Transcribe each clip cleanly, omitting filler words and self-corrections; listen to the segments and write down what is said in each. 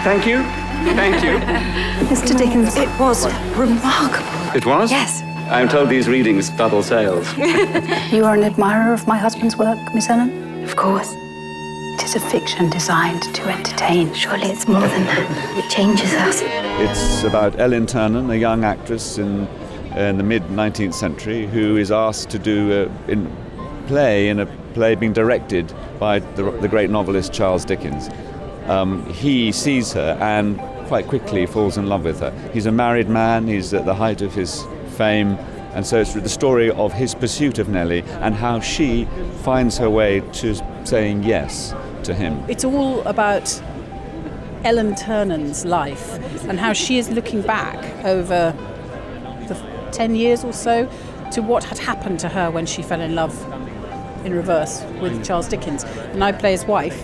Thank you. Thank you. Mr. Dickens, it was remarkable. It was? Yes. I'm told these readings double sales. You are an admirer of my husband's work, Miss Ellen? Of course. It is a fiction designed to entertain. Surely it's more than that. It changes us. It's about Ellen Ternan, a young actress in the mid-19th century, who is asked to do in a play being directed by the great novelist Charles Dickens. He sees her and quite quickly falls in love with her. He's a married man, he's at the height of his fame, and so it's the story of his pursuit of Nellie and how she finds her way to saying yes to him. It's all about Ellen Ternan's life and how she is looking back over the 10 years or so to what had happened to her when she fell in love in reverse with Charles Dickens. And I play his wife,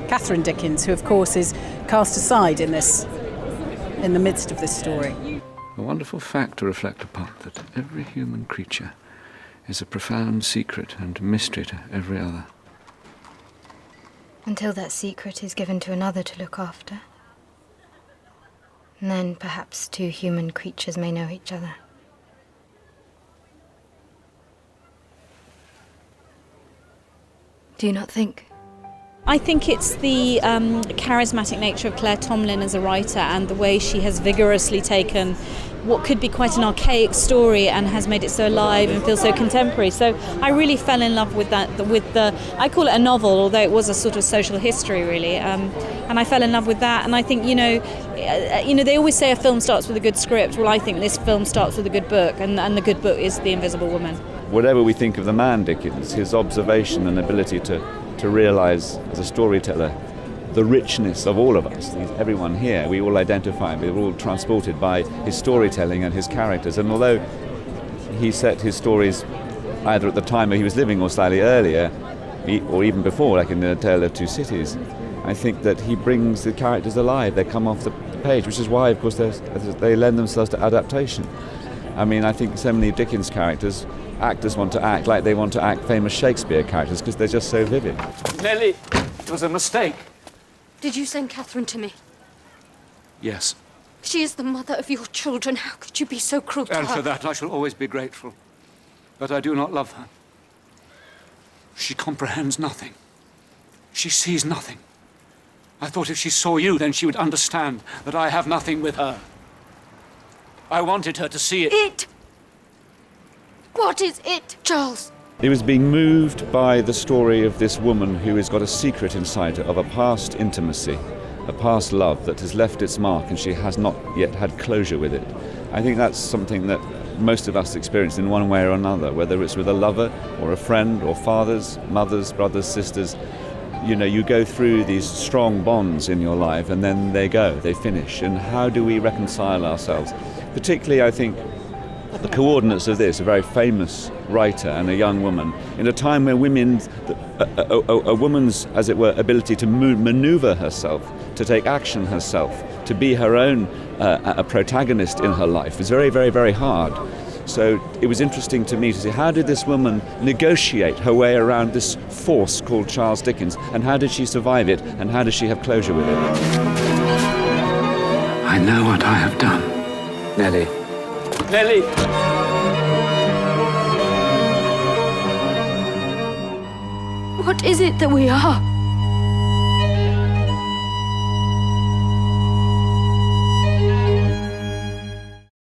Catherine Dickens, who of course is cast aside in the midst of this story. A wonderful fact to reflect upon, that every human creature is a profound secret and mystery to every other. Until that secret is given to another to look after. And then perhaps two human creatures may know each other. Do you not think? I think it's the charismatic nature of Claire Tomlin as a writer and the way she has vigorously taken what could be quite an archaic story and has made it so alive and feel so contemporary. So I really fell in love with that, I call it a novel, although it was a sort of social history really, and I fell in love with that. And I think, they always say a film starts with a good script. Well, I think this film starts with a good book, and the good book is The Invisible Woman. Whatever we think of the man Dickens, his observation and ability to realise as a storyteller the richness of all of us, everyone here, we all identify, we're all transported by his storytelling and his characters. And although he set his stories either at the time where he was living or slightly earlier, or even before, like in The Tale of Two Cities, I think that he brings the characters alive. They come off the page, which is why, of course, they lend themselves to adaptation. I mean, I think so many Dickens characters, actors want to act like they want to act famous Shakespeare characters because they're just so vivid. Nellie, it was a mistake. Did you send Catherine to me? Yes. She is the mother of your children. How could you be so cruel to her? And for that I shall always be grateful. But I do not love her. She comprehends nothing. She sees nothing. I thought if she saw you, then she would understand that I have nothing with her. I wanted her to see it. It? What is it, Charles? He was being moved by the story of this woman who has got a secret inside her of a past intimacy, a past love that has left its mark and she has not yet had closure with it. I think that's something that most of us experience in one way or another, whether it's with a lover or a friend or fathers, mothers, brothers, sisters. You go through these strong bonds in your life and then they go, they finish. And how do we reconcile ourselves? Particularly, I think, the coordinates of this, a very famous writer and a young woman, in a time where a woman's, as it were, ability to maneuver herself, to take action herself, to be her own a protagonist in her life is very, very, very hard. So it was interesting to me to see how did this woman negotiate her way around this force called Charles Dickens, and how did she survive it, and how does she have closure with it? I know what I have done. Nellie. Nellie! What is it that we are?